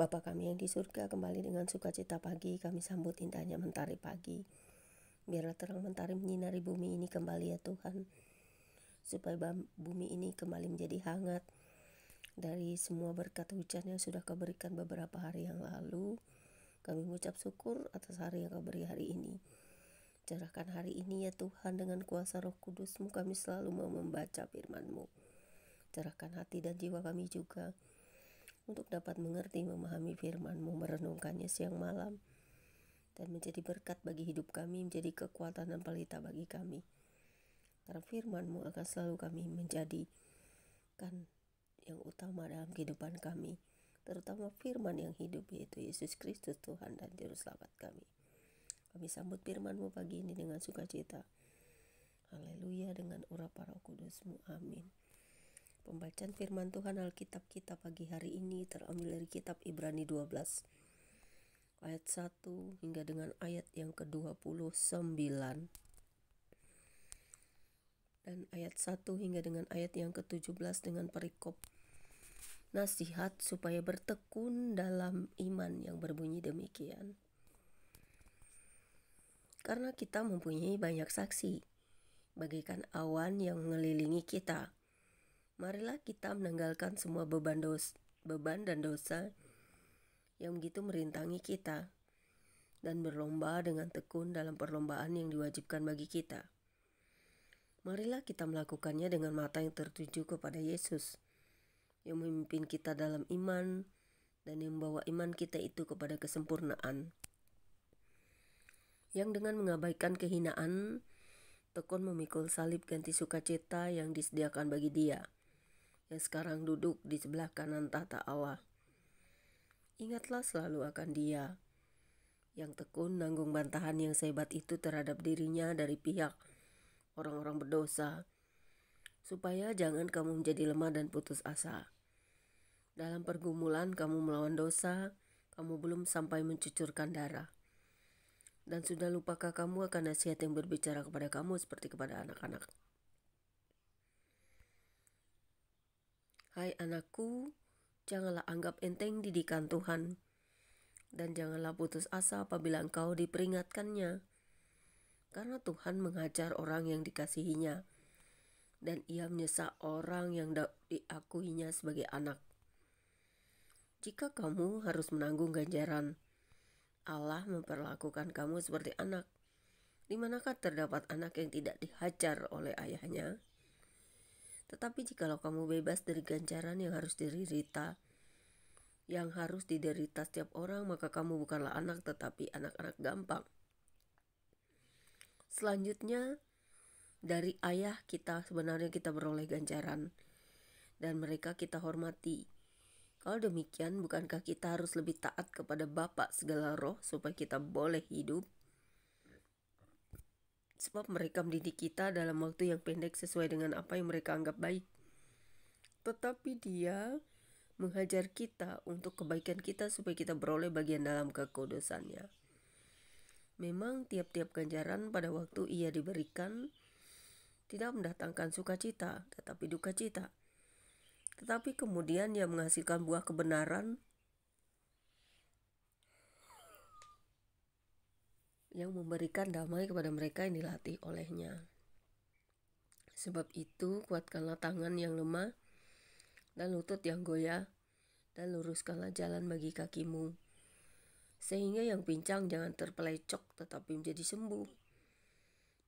Bapa kami yang di surga, kembali dengan sukacita pagi kami sambut indahnya mentari pagi. Biarlah terang mentari menyinari bumi ini kembali ya Tuhan, supaya bumi ini kembali menjadi hangat dari semua berkat hujan yang sudah Kau berikan beberapa hari yang lalu. Kami mengucap syukur atas hari yang Kau beri hari ini. Cerahkan hari ini ya Tuhan, dengan kuasa Roh Kudus-Mu kami selalu mau membaca firman-Mu. Cerahkan hati dan jiwa kami juga untuk dapat mengerti, memahami firman-Mu, merenungkannya siang malam, dan menjadi berkat bagi hidup kami, menjadi kekuatan dan pelita bagi kami. Karena firman-Mu akan selalu kami menjadikan yang utama dalam kehidupan kami, terutama firman yang hidup, yaitu Yesus Kristus Tuhan dan Juru Selamat kami. Kami sambut firman-Mu pagi ini dengan sukacita. Haleluya, dengan urapan Roh Kudus-Mu. Amin. Pembacaan firman Tuhan Alkitab kita pagi hari ini terambil dari kitab Ibrani 12 ayat 1 hingga dengan ayat yang ke-29 dan ayat 1 hingga dengan ayat yang ke-17 dengan perikop nasihat supaya bertekun dalam iman yang berbunyi demikian. Karena kita mempunyai banyak saksi, bagaikan awan yang mengelilingi kita, marilah kita menanggalkan semua beban dan dosa yang begitu merintangi kita, dan berlomba dengan tekun dalam perlombaan yang diwajibkan bagi kita. Marilah kita melakukannya dengan mata yang tertuju kepada Yesus, yang memimpin kita dalam iman dan yang membawa iman kita itu kepada kesempurnaan. Yang dengan mengabaikan kehinaan, tekun memikul salib ganti sukacita yang disediakan bagi Dia, yang sekarang duduk di sebelah kanan tahta Allah. Ingatlah selalu akan Dia, yang tekun nanggung bantahan yang sehebat itu terhadap dirinya dari pihak orang-orang berdosa, supaya jangan kamu menjadi lemah dan putus asa. Dalam pergumulan kamu melawan dosa, kamu belum sampai mencucurkan darah. Dan sudah lupakah kamu akan nasihat yang berbicara kepada kamu seperti kepada anak-anak? Hai anakku, janganlah anggap enteng didikan Tuhan, dan janganlah putus asa apabila engkau diperingatkannya. Karena Tuhan menghajar orang yang dikasihinya, dan Ia menyesa orang yang diakuinya sebagai anak. Jika kamu harus menanggung ganjaran, Allah memperlakukan kamu seperti anak. Di manakah terdapat anak yang tidak dihajar oleh ayahnya? Tetapi jikalau kamu bebas dari ganjaran yang harus diderita setiap orang, maka kamu bukanlah anak tetapi anak-anak gampang. Selanjutnya, dari ayah kita sebenarnya kita beroleh ganjaran, dan mereka kita hormati. Kalau demikian, bukankah kita harus lebih taat kepada Bapa segala roh supaya kita boleh hidup? Sebab mereka mendidik kita dalam waktu yang pendek sesuai dengan apa yang mereka anggap baik. Tetapi Dia menghajar kita untuk kebaikan kita supaya kita beroleh bagian dalam kekudusannya. Memang tiap-tiap ganjaran pada waktu ia diberikan tidak mendatangkan sukacita, tetapi duka cita. Tetapi kemudian ia menghasilkan buah kebenaran yang memberikan damai kepada mereka yang dilatih olehnya. Sebab itu, kuatkanlah tangan yang lemah dan lutut yang goyah, dan luruskanlah jalan bagi kakimu, sehingga yang pincang jangan terpelecok tetapi menjadi sembuh.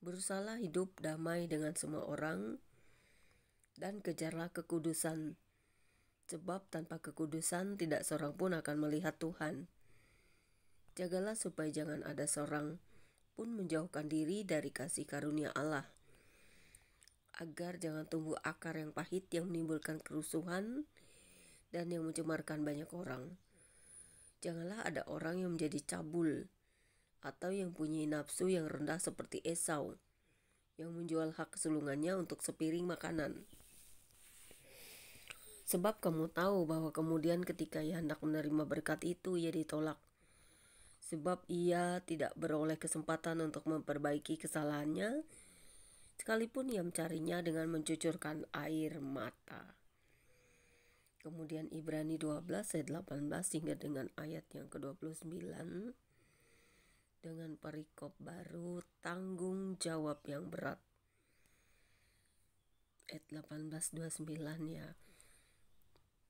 Berusahalah hidup damai dengan semua orang, dan kejarlah kekudusan, sebab tanpa kekudusan tidak seorang pun akan melihat Tuhan. Jagalah supaya jangan ada seorang pun menjauhkan diri dari kasih karunia Allah, agar jangan tumbuh akar yang pahit yang menimbulkan kerusuhan dan yang mencemarkan banyak orang. Janganlah ada orang yang menjadi cabul, atau yang punya nafsu yang rendah seperti Esau, yang menjual hak kesulungannya untuk sepiring makanan. Sebab kamu tahu bahwa kemudian ketika ia hendak menerima berkat itu, ia ditolak. Sebab ia tidak beroleh kesempatan untuk memperbaiki kesalahannya, sekalipun ia mencarinya dengan mencucurkan air mata. Kemudian Ibrani 12 ayat 18 hingga dengan ayat yang ke-29 dengan perikop baru, tanggung jawab yang berat. Ayat 18-29 ya,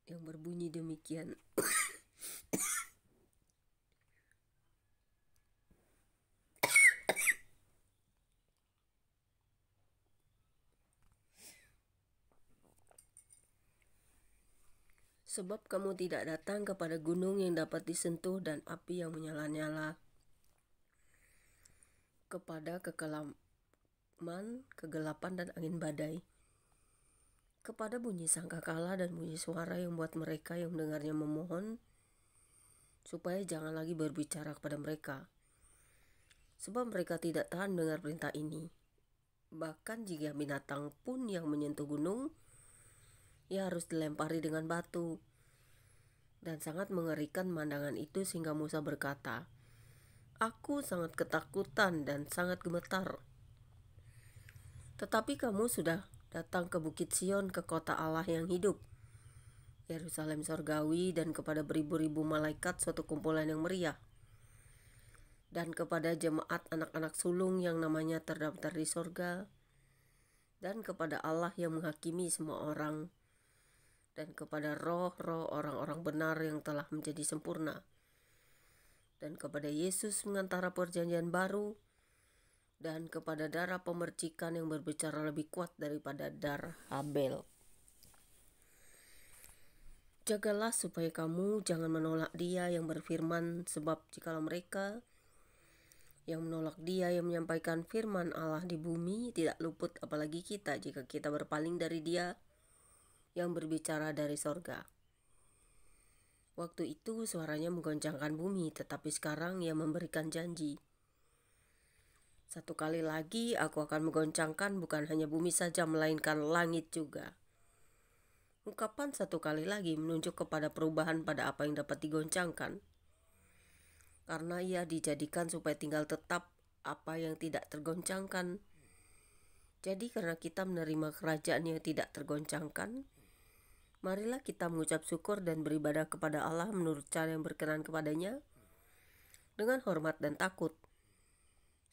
yang berbunyi demikian. Sebab kamu tidak datang kepada gunung yang dapat disentuh dan api yang menyala-nyala, kepada kegelapan dan angin badai, kepada bunyi sangkakala dan bunyi suara yang buat mereka yang mendengarnya memohon, supaya jangan lagi berbicara kepada mereka. Sebab mereka tidak tahan dengar perintah ini. Bahkan jika binatang pun yang menyentuh gunung, ia harus dilempari dengan batu. Dan sangat mengerikan pemandangan itu sehingga Musa berkata, "Aku sangat ketakutan dan sangat gemetar." Tetapi kamu sudah datang ke Bukit Sion, ke kota Allah yang hidup, Yerusalem sorgawi, dan kepada beribu-ribu malaikat suatu kumpulan yang meriah, dan kepada jemaat anak-anak sulung yang namanya terdaftar di sorga, dan kepada Allah yang menghakimi semua orang, dan kepada roh-roh orang-orang benar yang telah menjadi sempurna, dan kepada Yesus pengantara perjanjian baru, dan kepada darah pemercikan yang berbicara lebih kuat daripada darah Habel. Jagalah supaya kamu jangan menolak Dia yang berfirman, sebab jikalau mereka yang menolak Dia yang menyampaikan firman Allah di bumi tidak luput, apalagi kita jika kita berpaling dari Dia yang berbicara dari sorga. Waktu itu suaranya menggoncangkan bumi, tetapi sekarang Ia memberikan janji. Satu kali lagi aku akan menggoncangkan bukan hanya bumi saja, melainkan langit juga. Ungkapan satu kali lagi menunjuk kepada perubahan pada apa yang dapat digoncangkan. Karena Ia dijadikan supaya tinggal tetap apa yang tidak tergoncangkan. Jadi karena kita menerima kerajaan yang tidak tergoncangkan, marilah kita mengucap syukur dan beribadah kepada Allah menurut cara yang berkenan kepadanya, dengan hormat dan takut.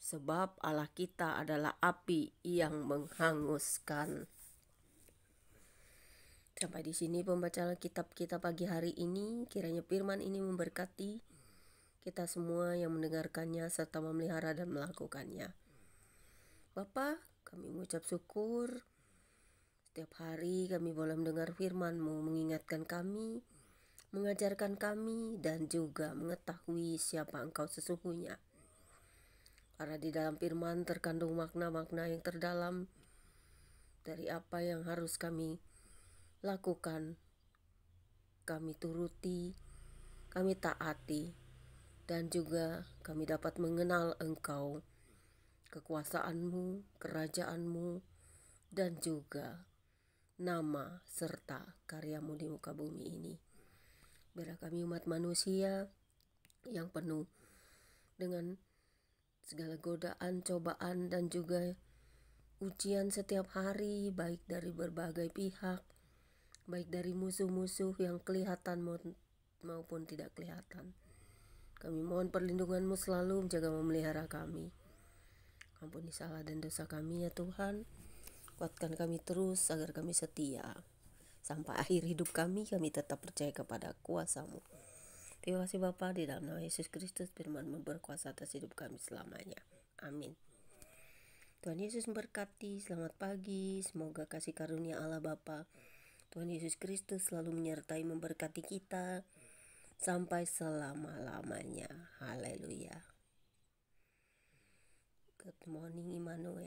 Sebab Allah kita adalah api yang menghanguskan. Sampai di sini pembacaan kitab pagi hari ini. Kiranya firman ini memberkati kita semua yang mendengarkannya serta memelihara dan melakukannya. Bapa, kami mengucap syukur. Setiap hari kami boleh mendengar firman-Mu, mengingatkan kami, mengajarkan kami, dan juga mengetahui siapa Engkau sesungguhnya. Karena di dalam firman terkandung makna-makna yang terdalam dari apa yang harus kami lakukan, kami turuti, kami taati, dan juga kami dapat mengenal Engkau, kekuasaan-Mu, kerajaan-Mu, dan juga nama serta karya-Mu di muka bumi ini. Biarlah kami umat manusia yang penuh dengan segala godaan, cobaan, dan juga ujian setiap hari, baik dari berbagai pihak, baik dari musuh-musuh yang kelihatan maupun tidak kelihatan. Kami mohon perlindungan-Mu selalu menjaga memelihara kami. Ampuni salah dan dosa kami ya Tuhan. Kuatkan kami terus agar kami setia. Sampai akhir hidup kami tetap percaya kepada kuasa-Mu. Terima kasih Bapa, di dalam nama Yesus Kristus firman-Mu berkuasa atas hidup kami selamanya. Amin. Tuhan Yesus memberkati. Selamat pagi. Semoga kasih karunia Allah Bapa, Tuhan Yesus Kristus selalu menyertai memberkati kita sampai selama-lamanya. Haleluya. Good morning Immanuel.